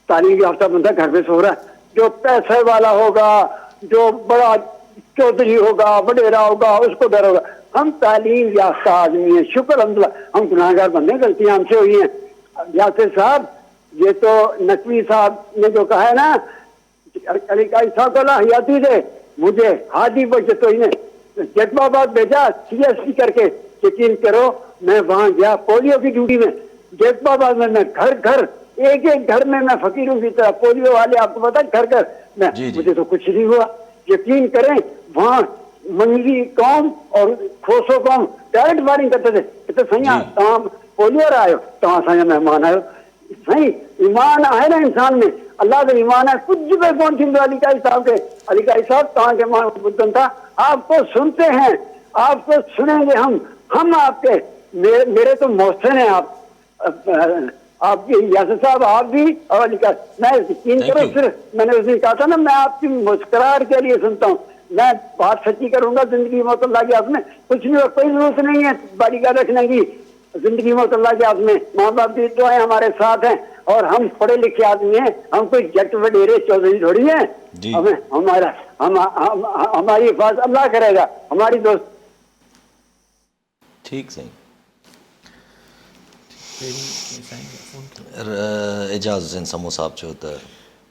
तालीम याफ्ता बंदा घर में सो रहा है, जो पैसे वाला होगा, जो बड़ा चौधरी होगा, वडेरा होगा, उसको डर होगा। हम तालीम याफ्ता आदमी हैं, शुक्र अल्हम्दुलिल्लाह। हम गुनाहगार बंदे, गलतियां हमसे हुई हैं। यासिर साहब ये तो नकवी साहब ने जो कहा है ना, अली काली साहब को अल्लाह हयाती दे, मुझे हादी बच तो इन्हें जज्बाबाद भेजा CSP करके। यकीन करो मैं वहां गया पोलियो की ड्यूटी में, जज्बाबाद में मैं घर एक घर में मैं फकीरों की तरह पोलियो वाले, आपको पता है घर मैं मुझे तो कुछ नहीं हुआ। यकीन करें वहां मंगली कौम और खोसो कौम डायरेक्ट फायरिंग करते थे, कहते सही तव्हां पोलियो आयो, तव्हां असांजा महिमान आयो। सही ईमान है ना इंसान में, अल्लाह का ईमान है, कुछ भी कौन थींदो। अली काली साहब के, अली काली साहब तव्हांखे मां ॿुधनि था, आपको सुनते हैं, आपको सुनेंगे हम आपके, मेरे तो मोहसिन हैं आपकी यासिर साहब, आप भी। और अली का मैं यकीन करो, सिर्फ मैंने उस दिन कहा था ना, मैं आपकी मुस्कुराहट के लिए सुनता हूँ। मैं बात सच्ची करूंगा, जिंदगी मौत अल्लाह के हाथ में, कुछ भी कोई जरूरत नहीं है बॉडीगार्ड रखने की, जिंदगी मौत अल्लाह के हाथ में। माँ बाप भी तो है, हमारे साथ हैं, और हम पढ़े लिखे आदमी हैं, हम कोई जट वडेरे चौधरी थोड़ी हैं। हमें हमारी हिफाजत अल्लाह करेगा, हमारी दोस्त। ठीक सही। एजाज़ हुसैन समूह साहब चयो त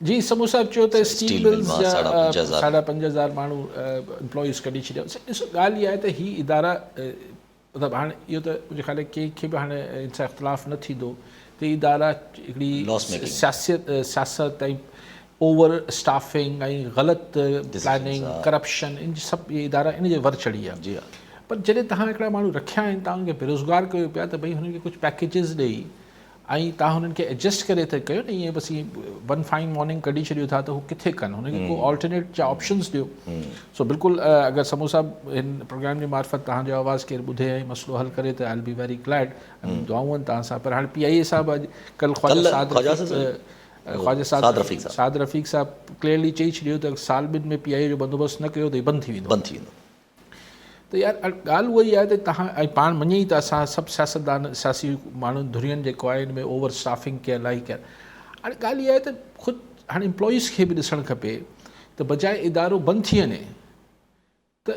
जी समूह साहब चयो त स्टील मिल्स जा 5,500 माण्हू एम्प्लॉइज़ कढी छॾिया। ॾिसो ॻाल्हि इहा आहे त हीअ इदारा मतिलबु हाणे इहो त मुंहिंजे ख़्याल कंहिंखे बि हाणे इन सां इख़्तिलाफ़ न थींदो त इदारा हिकिड़ी सियासत ऐं ओवर स्टाफिंग ऐं ग़लति प्लानिंग करप्शन इन सभु इहे इदारा इन जे वर चढ़ी आहे। जी पर जॾहिं तव्हां हिकिड़ा माण्हू रखिया आहिनि, तव्हां हुनखे बेरोज़गार कयो पिया त भई हुननि खे कुझु पैकेजिस ॾेई ऐं तव्हां हुननि खे एडजस्ट करे त कयो न, ईअं बसि ईअं वन फाइन मॉर्निंग कढी छॾियो था त हू किथे कनि, हुनखे को ऑल्टरनेट जा ऑप्शन्स ॾियो. सो बिल्कुलु अगरि समूह साहिबु हिन प्रोग्राम जे मार्फत तव्हांजो आवाज़ु केरु ॿुधे ऐं मसइलो हल करे त I will be very glad. दुआऊं आहिनि तव्हां सां. पर हाणे PIA साहिबु अॼु कल्ह ख़्वाजा साद रफ़ीक साहिबु क्लियरली चई छॾियो त साल ॿिनि में PIA जो बंदोबस्तु न कयो त बंदि थी वेंदो. त यार ॻाल्हि उहा ई आहे त तव्हां ऐं पाण मञे ई त असां सभु सियासतदान सियासी माण्हू धुरियनि जेको आहे हिन में ओवर स्टाफिंग कयल इलाही कयल. हाणे ॻाल्हि इहा आहे त ख़ुदि हाणे एम्प्लॉइज़ खे बि ॾिसणु खपे त बजाए इदारो बंदि थी वञे त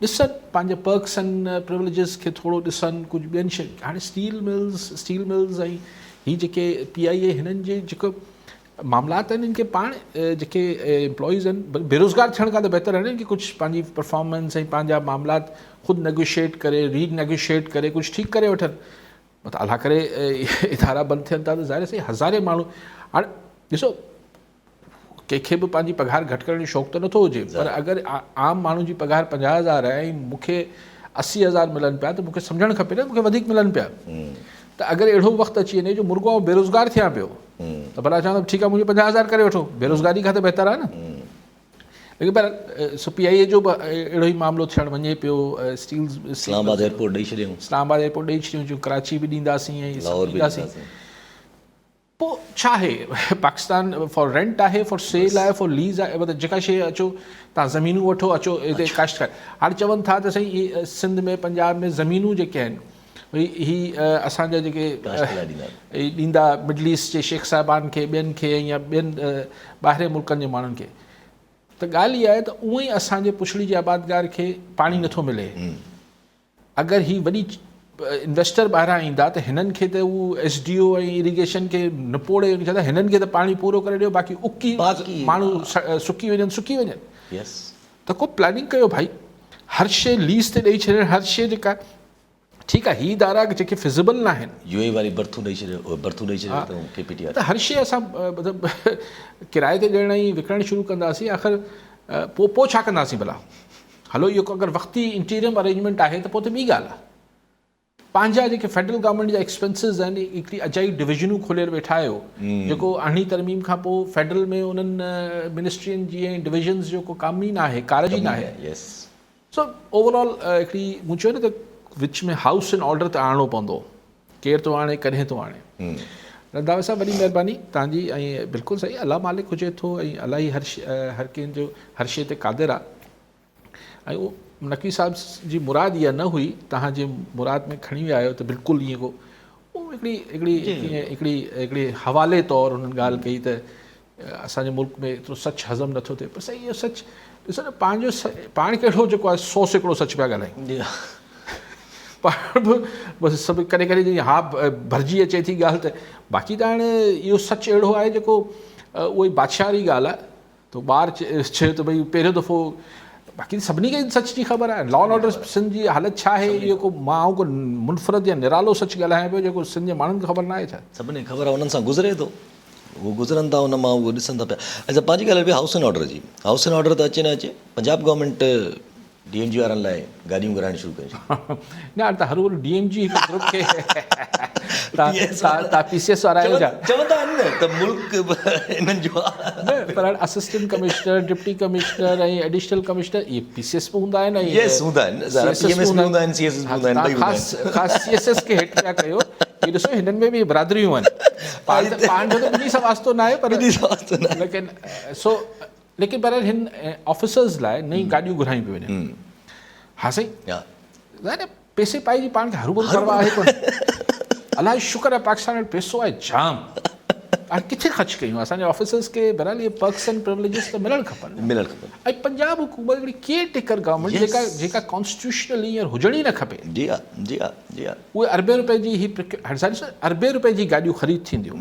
ॾिसनि पंहिंजे पर्क्स आहिनि प्रिविलेजिस खे थोरो ॾिसनि, कुझु ॿियनि शइ. हाणे स्टील मिल्स ऐं हीअ जेके PIA हिननि जे जेको मामलात आहिनि इनके पाण जेके एम्प्लॉइज़ आहिनि बेरोज़गार थियण खां त बहितर आहे न कि कुझु पंहिंजी परफॉर्मेंस ऐं पंहिंजा मामलात ख़ुदि नेगोशिएट करे रीनेगोशिएट करे कुझु ठीकु करे वठनि. मतिलबु अलाह करे इदारा बंदि थियनि था त ज़ाहिर सही हज़ारे माण्हू. हाणे ॾिसो कंहिंखे बि पंहिंजी पघार घटि करण जो शौक़ु त नथो हुजे, पर अगरि आम माण्हू जी पघार 50,000 आहे ऐं मूंखे 80,000 मिलनि पिया त मूंखे सम्झणु खपे न मूंखे वधीक मिलनि पिया. त अगरि अहिड़ो वक़्तु अची वञे जो मुर्गो बेरोज़गार थियां पियो त भला चवां ठीकु आहे मुंहिंजे 50,000 करे वठो, बेरोज़गारी खां त बहितर आहे न. लेकिन पर PIA जो बि अहिड़ो ई मामिलो थियणु वञे पियो. इस्लामाबाद एयरपोर्ट ॾेई छॾियूं, कराची बि ॾींदासीं ऐं ॾींदासीं. पोइ छा आहे पाकिस्तान फॉर रेंट आहे, फॉर सेल आहे, फॉर लीज़ आहे. मतिलबु जेका शइ अचो तव्हां ज़मीनूं वठो अचो हिते काश्तकार. हाणे चवनि था त साईं सिंध में पंजाब में ज़मीनूं जेके आहिनि भई ही असांजा जेके ॾींदा मिडल ईस्ट जे शेख साहिबान खे ॿियनि खे या ॿियनि ॿाहिरि मुल्कनि जे माण्हुनि खे. त ॻाल्हि इहा आहे त उअं ई असांजे पुछड़ी जे आबादगार खे पाणी नथो मिले. अगरि ही वॾी इन्वेस्टर ॿाहिरां ईंदा त हिननि खे त उहो SDO ऐं इरिगेशन खे निपोड़े चवंदा हिननि खे त पाणी पूरो करे ॾियो, बाक़ी माण्हू सुकी वञनि. त को प्लानिंग कयो भाई, हर शइ लीज़ ते ॾेई छॾनि, हर शइ जेका ठीकु आहे हीअ इदारा जेके फिज़िबल न आहिनि UAE वारी बर्थूं ॾेई छॾियो त हर शइ असां मतिलबु किराए ते ॾियण ऐं विकिणणु शुरू कंदासीं. आख़िर पोइ छा कंदासीं भला? हलो इहो अगरि वक़्ती इंटीरियम अरेंजमेंट आहे त पोइ त ॿी ॻाल्हि आहे. पंहिंजा जेके फेडरल गवर्नमेंट जा एक्सपेंसिस आहिनि हिकिड़ी अजाई डिविजनूं खोले वेठा आहियो जेको 8वीं तरमीम खां पोइ फेडरल में उन्हनि मिनिस्ट्रियुनि जी ऐं डिविजन्स जो को कम ई न आहे, कारज ई न आहे. सो ओवरऑल हिकिड़ी मूं चयो न त विच में हाउस इन ऑर्डर त आणणो पवंदो. केरु थो आणे, कॾहिं थो आणे. रंधावा साहिबु वॾी महिरबानी तव्हांजी. ऐं बिल्कुलु सही अलाह मालिक हुजे थो ऐं अलाही हर कंहिंजो हर शइ ते क़ादिर आहे. ऐं उहो नक़वी साहिब जी मुराद इहा न हुई, तव्हांजे मुराद में खणी विया आहियो त बिल्कुलु ईअं को उहो हिकिड़ी हवाले तौरु हुननि ॻाल्हि कई त असांजे मुल्क में एतिरो सच हज़म नथो थिए. पर सही इहो सच ॾिसो न पाण कहिड़ो जेको आहे 100 सैकड़ो सच पिया ॻाल्हायूं. पाण बि बसि सभु कॾहिं कॾहिं हा भरिजी अचे थी ॻाल्हि त बाक़ी त हाणे इहो सच अहिड़ो आहे जेको उहा ई बादशाह जी ॻाल्हि आहे. त ॿारु चयो त भई पहिरियों दफ़ो बाक़ी सभिनी खे सच जी ख़बर आहे. लॉ एंड ऑर्डर सिंध जी हालति छा आहे इहो को मां को मुनफ़रद या निरालो सच ॻाल्हायां पियो जेको सिंध जे माण्हुनि खे ख़बर न आहे छा? सभिनी ख़बर आहे, उन्हनि सां गुज़रे थो, उहो गुज़रनि था उन मां उहो ॾिसनि था पिया. अच्छा पंहिंजी ॻाल्हि बि हाउस एंड ऑर्डर जी. हाउस एंड ऑर्डर त अचे न अचे, पंजाब गवर्नमेंट DMG वारनि लाइ गाॾियूं घुराइणु शुरू कयूं. न हाणे त हर DMG ग्रुप खे तव्हां PCS वारा आहियो छा? चवंदा आहिनि न त मुल्क हिननि जो आहे. पर हाणे असिस्टेंट कमिश्नर, डिप्टी कमिश्नर ऐं एडिशनल कमिश्नर इहे PCS बि हूंदा आहिनि ऐं ख़ासि CSS खे हेठि पिया कयो. इहो ॾिसो हिननि में बि बिरादरियूं आहिनि. पाण जो त ॿिन्ही सां वास्तो न आहे, पर लेकिन पर हिन ऑफिसर्स लाइ नई गाॾियूं घुरायूं पियूं वञनि. हा साईं पैसे पाइजी पाण खे हरू भरू परवाह आहे कोन. अलाए शुक्र आहे पाकिस्तान वटि पैसो आहे जाम. हाणे किथे ख़र्चु कयूं? असांजे ऑफिसर्स खे बहरहाल इहे पर्क्स एंड प्रिविलेजिस त मिलणु खपनि. ऐं पंजाब हुकूमत हिकिड़ी केयर टेकर गवर्नमेंट जेका कॉन्स्टिट्यूशनल हींअर हुजणी ई न खपे. जी हा. उहे अरबे रुपए जी अरबे रुपए जी गाॾियूं ख़रीद थींदियूं.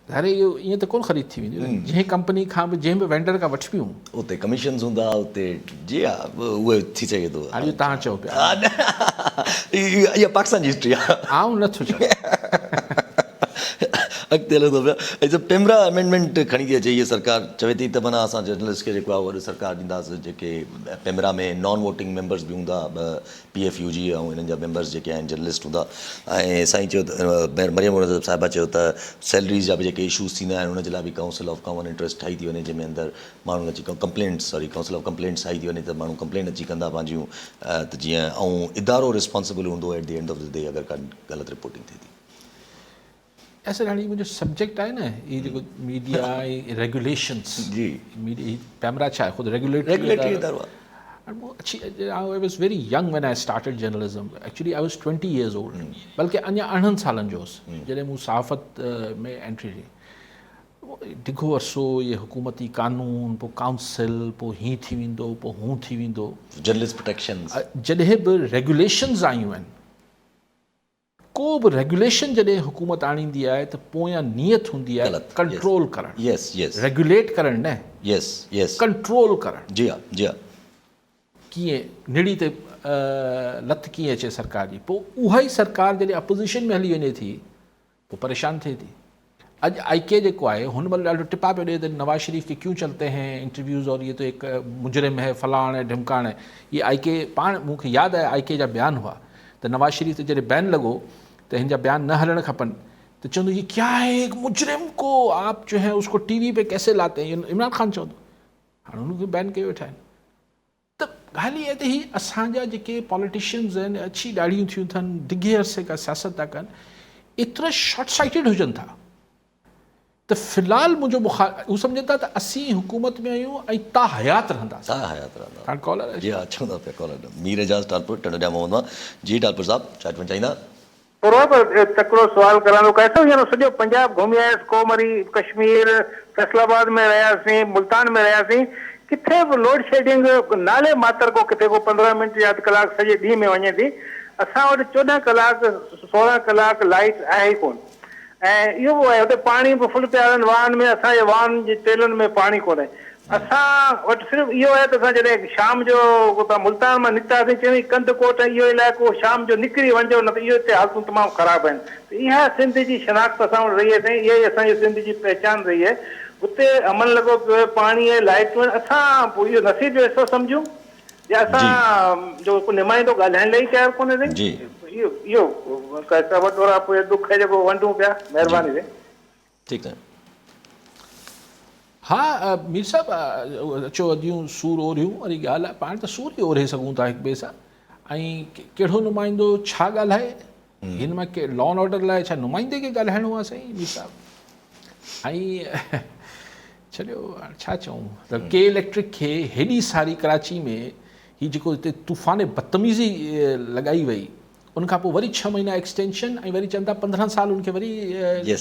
अरे इहो ईअं त कोन ख़रीद थी वेंदियूं. जंहिं कंपनी खां बि जंहिं बि वेंडर खां वठी पियूं उते कमीशन्स हूंदा उते. जी हा उहे थी सघे थो. हाणे तव्हां चओ पिया इहा पाकिस्तान जी हिस्ट्री आहे. आउं नथो चवां. अॻिते हलंदो पिया. ऐं जो पेमरा अमेंडमेंट खणी थी अचे इहा सरकार चवे थी त माना असां जर्नलिस्ट खे जेको आहे वॾो सरकार ॾींदासीं, जेके पेमरा में नॉन वोटिंग मेंबर्स बि हूंदा, PFUG ऐं हिननि जा मेंबर्स जेके आहिनि जर्नलिस्ट हूंदा. ऐं साईं चयो त मरियम मुनज़्ज़र साहिबा चयो त सैलरीज़ जा बि जेके इशूज़ थींदा आहिनि उन जे लाइ बि काउंसिल ऑफ कॉमन इंट्रस्ट ठाही थी वञे, जंहिंमें अंदरि माण्हू अची कंप्लेंट्स काउंसिल ऑफ कंप्लेंट्स ठाही थी वञे त माण्हू कंप्लेंट अची कंदा पंहिंजियूं, त जीअं ऐं इदारो रिस्पॉन्सिबल हूंदो at the end of the day अगरि का ग़लति रिपोर्टिंग थिए थी. ऐसे हाणे मुंहिंजो सब्जेक्ट आहे न हीअ जेको मीडिया ऐं रेगुलेशंस जी. मीडिया पेमरा छा आहे ख़ुदि रेगुलेटरी इदारो आहे. I was very young when I started journalism. Actually, I was 20 years old. बल्कि अञा 18 सालनि जो हुउसि जॾहिं मूं सहाफ़त में एंट्री ॾिनी. डिघो अरसो इहे हुकूमती कानून, पोइ काउंसिल, पोइ हीअं थी वेंदो, पोइ हूं थी वेंदो. जर्नलिस्ट प्रोटेक्शन जॾहिं बि रेगुलेशन्स आयूं आहिनि, को बि रेगुलेशन जॾहिं हुकूमत आणींदी आहे त पोयां नियत हूंदी आहे कंट्रोल करणु. यस यस. रेगुलेट करणु न. यस यस. कंट्रोल करणु. जी हा जी हा. कीअं निड़ी ते लत कीअं अचे सरकार जी. पोइ उहा ई सरकार जॾहिं अपोज़िशन में हली वञे थी पोइ परेशान थिए थी. अॼु IK जेको आहे हुन महिल ॾाढो टिपा पियो ॾिए त नवाज़ शरीफ़ के क्यों चलते हैं इंटरव्यूज़ और ये तो एक मुजरिम है फलाण है ढिमकाण है. ये IK पाण मूंखे यादि आहे IK जा बयान हुआ त नवाज़ शरीफ़ ते जॾहिं बैन लॻो त हिन जा बयान न हलणु खपनि त चवंदो ये क्या है, एक मुजरिम को आप जो है उसको TV पे कैसे लाते हैं. इमरान ख़ान चवंदो. हाणे हुनखे बैन कयो वेठा आहिनि. त ॻाल्हि इहा आहे त हीअ असांजा जेके पॉलिटिशियन्स आहिनि अच्छी ॾाढियूं थियूं अथनि, डिघे अरसे खां सियासत था कनि, एतिरा शॉर्ट साइटेड हुजनि था त फ़िलहालु मुंहिंजो हू सम्झनि था त असीं हुकूमत में आहियूं ऐं ता हयात रहंदासीं. हाणे कॉलर जी हा चवंदा पिया कॉलर. मीर एजाज़ टालपुर टंडा मोहम्मद जी टालपुर साहब छा चवणु चाहींदा. तकिड़ो सवाल करानो कैसो ॼणो सॼो पंजाब घुमी आयसि, कोमरी, कश्मीर, फैसलाबाद में रहियासीं, मुल्तान में रहियासीं. किथे बि लोड शेडिंग नाले मात्र को किथे को 15 मिंट या अधु कलाक सॼे ॾींहं में वञे थी. असां वटि 14 कलाक 16 कलाक लाइट आहे ई कोन. ऐं इहो बि आहे हुते पाणी बि फुल पिया हलनि वाहन में, असांजे वाहन जे तेलनि में पाणी कोन्हे. असां वटि सिर्फ़ु इहो आहे त असां जॾहिं शाम जो मुल्तान मां निकितासीं चई कंदकोट इहो इलाइक़ो शाम जो निकिरी वञो, न त इहो हिते हालतूं तमामु ख़राबु आहिनि. त इहा सिंध जी शनाख़्त असां वटि रही आहे, इहा ई असांजी सिंध जी पहचान रही आहे. उते अमन लॻो पियो पाणी ऐं लाइटूं आहिनि. असां पोइ इहो नसीब जो हिसो सम्झूं या असां जो निमाइंदो ॻाल्हाइण लाइ तयारु कोन्हे. इहो इहो वॾो पोइ दुख जेको वंडूं पिया. महिरबानी रे. ठीकु आहे. हा मीर साहिबु अचो अॼूं सूर ओरियूं वारी ॻाल्हि आहे. पाण त सूर ई ओरे सघूं था हिक ॿिए सां. ऐं कहिड़ो नुमाइंदो छा ॻाल्हाए, हिन मां के लॉ एंड ऑर्डर लाइ छा नुमाइंदे खे ॻाल्हाइणो आहे साईं मीर साहिबु. ऐं छॾियो हाणे छा चऊं त के इलेक्ट्रिक खे हेॾी सारी कराची में हीअ जेको हिते तूफ़ान बदतमीज़ी लॻाई वई, उनखां पोइ वरी 6 महीना एक्सटेंशन ऐं वरी चवनि था 15 साल उनखे वरी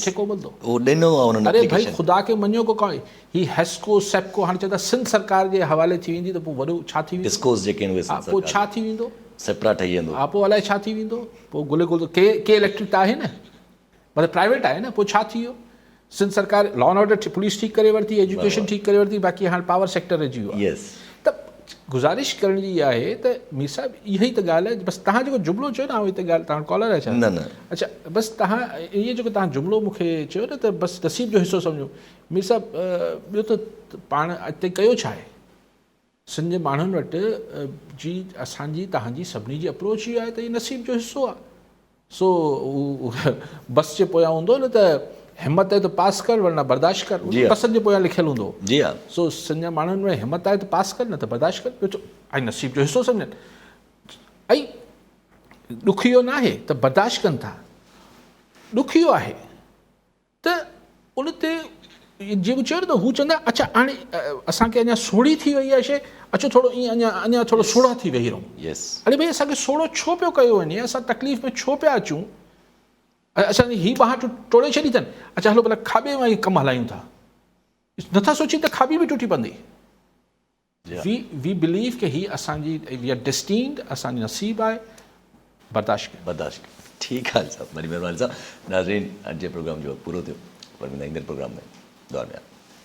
ठेको मिलंदो. अरे भाई ख़ुदा खे मञियो को कोई हीअ हेस्को सेप्को हाणे चवंदा सिंध सरकार जे हवाले थी वेंदी त पोइ वॾो छा थी वेंदो. पोइ छा थी वेंदो, सेपरा ठही वेंदो. हा पोइ अलाए छा थी वेंदो. पोइ गुले गुल के इलेक्ट्रिक त आहे न, मतिलबु प्राइवेट आहे न. पोइ छा थी वियो. सिंध सरकार लॉ एंड ऑर्डर पुलिस ठीकु करे वरिती, एजुकेशन ठीकु करे वरिती, बाक़ी हाणे पावर सेक्टर रहिजी वियो आहे. त गुज़ारिश करण जी आहे त मीर साहिबु इहा ई त ॻाल्हि आहे. बसि तव्हां जेको जुमिलो चयो न, ऐं हिते ॻाल्हि तव्हां कॉलर आहे छा? न अच्छा बसि तव्हां इहो जेको तव्हां जुमिलो मूंखे चयो न त बसि नसीब जो हिसो सम्झो. मीर साहिबु ॿियो त पाण हिते कयो छा आहे. सिंध जे माण्हुनि वटि जी असांजी तव्हांजी सभिनी जी अप्रोच इहो आहे त इहो नसीब जो हिसो आहे. सो बस जे पोयां हूंदो न त हिम्मत आहे त पास कर वरना बर्दाश्त कर. पसंदि जे पोयां लिखियलु हूंदो. जी हा. सो सिंध जे माण्हुनि में हिम्मत आहे त पास कर, न त बर्दाश्त कर. ॿियो ऐं नसीब जो हिसो सम्झनि. ऐं ॾुखियो न आहे त बर्दाश्त कनि था, ॾुखियो आहे त उन ते जेको चयो न त हू चवंदा अच्छा हाणे असांखे अञा सोढ़ी थी वई आहे शइ, अचो थोरो ईअं अञा थोरो सोढ़ा थी वेही रहूं. अरे भई असांखे सोढ़ो छो पियो कयो वञे, असां तकलीफ़ में छो पिया अचूं. असांजी हीअ बाहि टोड़े छॾी अथनि. अच्छा हलो भला खाॿे मां ई कमु हलायूं था. नथा सोची त खाॿी बि टुटी पवंदी. वी बिलीव की हीअ असांजी वी आर डेस्टीन्ड, असांजी नसीब आहे. बर्दाश्त ठीकु आहे साहब, वरी महिरबानी साहब. नाज़रीन अॼु जे प्रोग्राम जो पूरो थियो. पर ईंदड़ प्रोग्राम में दौर में